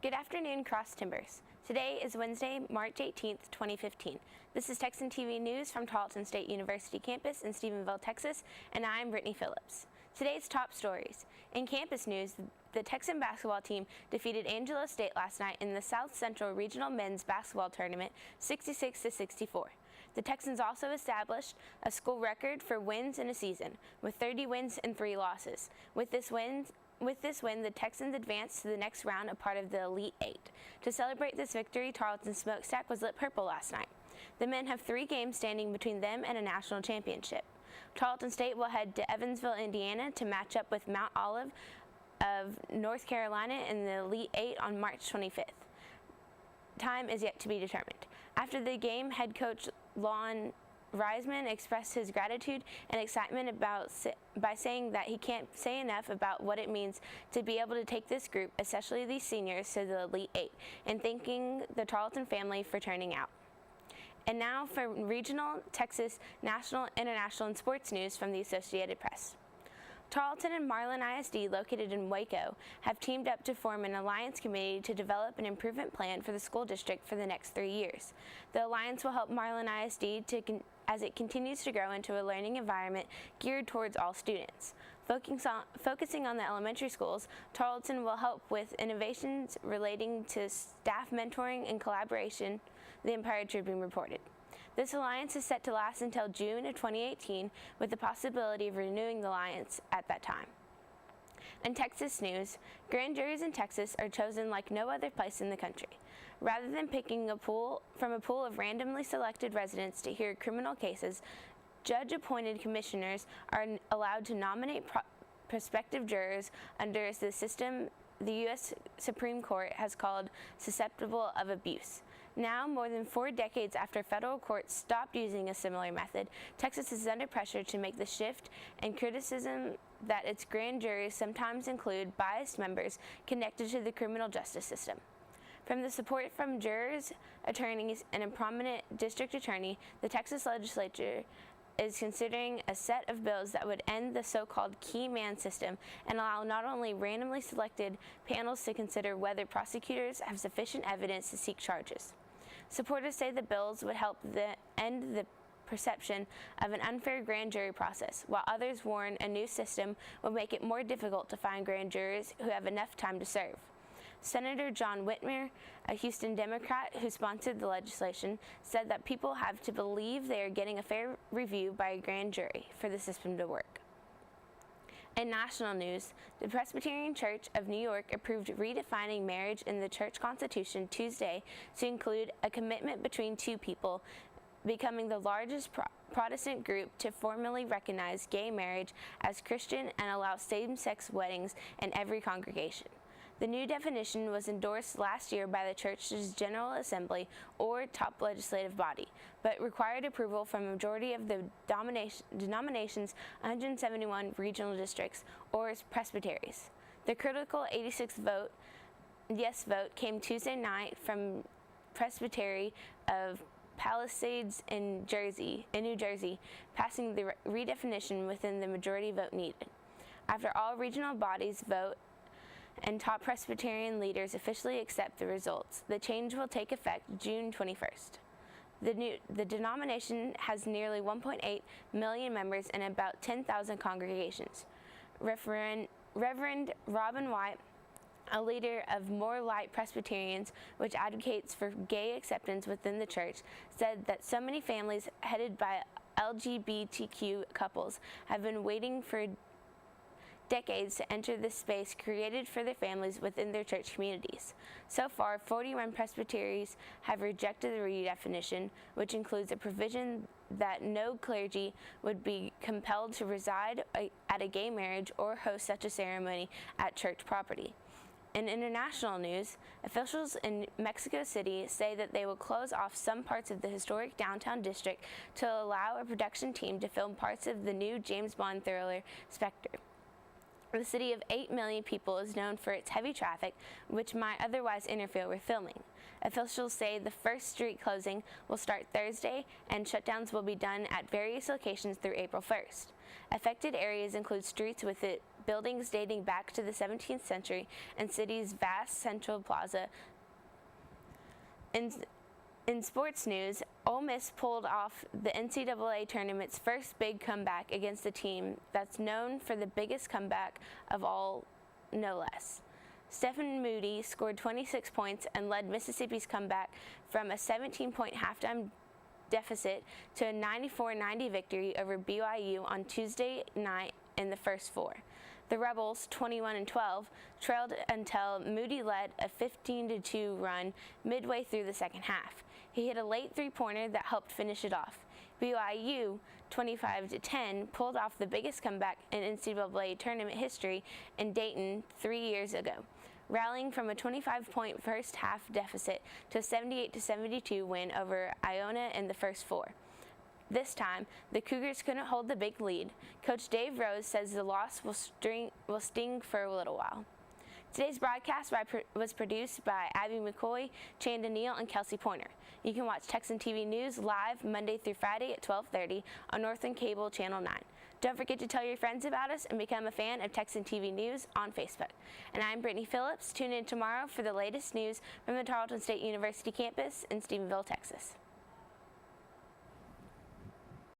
Good afternoon, Cross Timbers. Today is Wednesday, March 18th, 2015. This is Texan TV News from Tarleton State University campus in Stephenville, Texas, and I'm Brittney Phillips. Today's top stories. In campus news, the Texan basketball team defeated Angelo State last night in the South Central Regional Men's Basketball Tournament 66-64. The Texans also established a school record for wins in a season, with 30 wins and 3 losses. With this win, the Texans advanced to the next round, a part of the Elite Eight. To celebrate this victory, Tarleton's smokestack was lit purple last night. The men have 3 games standing between them and a national championship. Tarleton State will head to Evansville, Indiana to match up with Mount Olive of North Carolina in the Elite Eight on March 25th. Time is yet to be determined. After the game, head coach Lon Reisman expressed his gratitude and excitement by saying that he can't say enough about what it means to be able to take this group, especially these seniors, to the Elite Eight, and thanking the Tarleton family for turning out. And now for regional, Texas, national, international, and sports news from the Associated Press. Tarleton and Marlin ISD, located in Waco, have teamed up to form an alliance committee to develop an improvement plan for the school district for the next 3 years. The alliance will help Marlin ISD as it continues to grow into a learning environment geared towards all students. Focusing on the elementary schools, Tarleton will help with innovations relating to staff mentoring and collaboration, the Empire-Tribune reported. This alliance is set to last until June of 2018, with the possibility of renewing the alliance at that time. In Texas news, grand juries in Texas are chosen like no other place in the country. Rather than picking from a pool of randomly selected residents to hear criminal cases, judge-appointed commissioners are allowed to nominate prospective jurors under the system the U.S. Supreme Court has called susceptible of abuse. Now, more than 4 decades after federal courts stopped using a similar method, Texas is under pressure to make the shift, and criticism that its grand juries sometimes include biased members connected to the criminal justice system. From the support from jurors, attorneys, and a prominent district attorney, the Texas legislature is considering a set of bills that would end the so-called key man system and allow not only randomly selected panels to consider whether prosecutors have sufficient evidence to seek charges. Supporters say the bills would help end the perception of an unfair grand jury process, while others warn a new system will make it more difficult to find grand jurors who have enough time to serve. Senator John Whitmer, a Houston Democrat who sponsored the legislation, said that people have to believe they are getting a fair review by a grand jury for the system to work. In national news, the Presbyterian Church of New York approved redefining marriage in the church constitution Tuesday to include a commitment between 2 people, becoming the largest Protestant group to formally recognize gay marriage as Christian and allow same-sex weddings in every congregation. The new definition was endorsed last year by the church's General Assembly, or top legislative body, but required approval from a majority of the denomination's 171 regional districts, or presbyteries. The critical 86 yes vote came Tuesday night from Presbytery of Palisades in New Jersey, passing the redefinition within the majority vote needed. After all regional bodies vote and top Presbyterian leaders officially accept the results, the change will take effect June 21st. The denomination has nearly 1.8 million members and about 10,000 congregations. Reverend Robin White, a leader of More Light Presbyterians, which advocates for gay acceptance within the church, said that so many families headed by LGBTQ couples have been waiting for decades to enter this space created for their families within their church communities. So far, 41 presbyteries have rejected the redefinition, which includes a provision that no clergy would be compelled to reside at a gay marriage or host such a ceremony at church property. In international news, officials in Mexico City say that they will close off some parts of the historic downtown district to allow a production team to film parts of the new James Bond thriller Spectre. The city of 8 million people is known for its heavy traffic, which might otherwise interfere with filming. Officials say the first street closing will start Thursday, and shutdowns will be done at various locations through April 1st. Affected areas include streets with buildings dating back to the 17th century and city's vast central plaza. In sports news, Ole Miss pulled off the NCAA tournament's first big comeback against a team that's known for the biggest comeback of all, no less. Stephen Moody scored 26 points and led Mississippi's comeback from a 17-point halftime deficit to a 94-90 victory over BYU on Tuesday night in the first four. The Rebels, 21-12, trailed until Moody led a 15-2 run midway through the second half. He hit a late three-pointer that helped finish it off. BYU, 25-10, pulled off the biggest comeback in NCAA tournament history in Dayton 3 years ago, rallying from a 25-point first-half deficit to a 78-72 win over Iona in the first four. This time, the Cougars couldn't hold the big lead. Coach Dave Rose says the loss will sting for a little while. Today's broadcast was produced by Abby McCoy, Chanda Neal, and Kelsey Pointer. You can watch Texan TV News live Monday through Friday at 12:30 on Northland Cable Channel 9. Don't forget to tell your friends about us and become a fan of Texan TV News on Facebook. And I'm Brittney Phillips. Tune in tomorrow for the latest news from the Tarleton State University campus in Stephenville, Texas.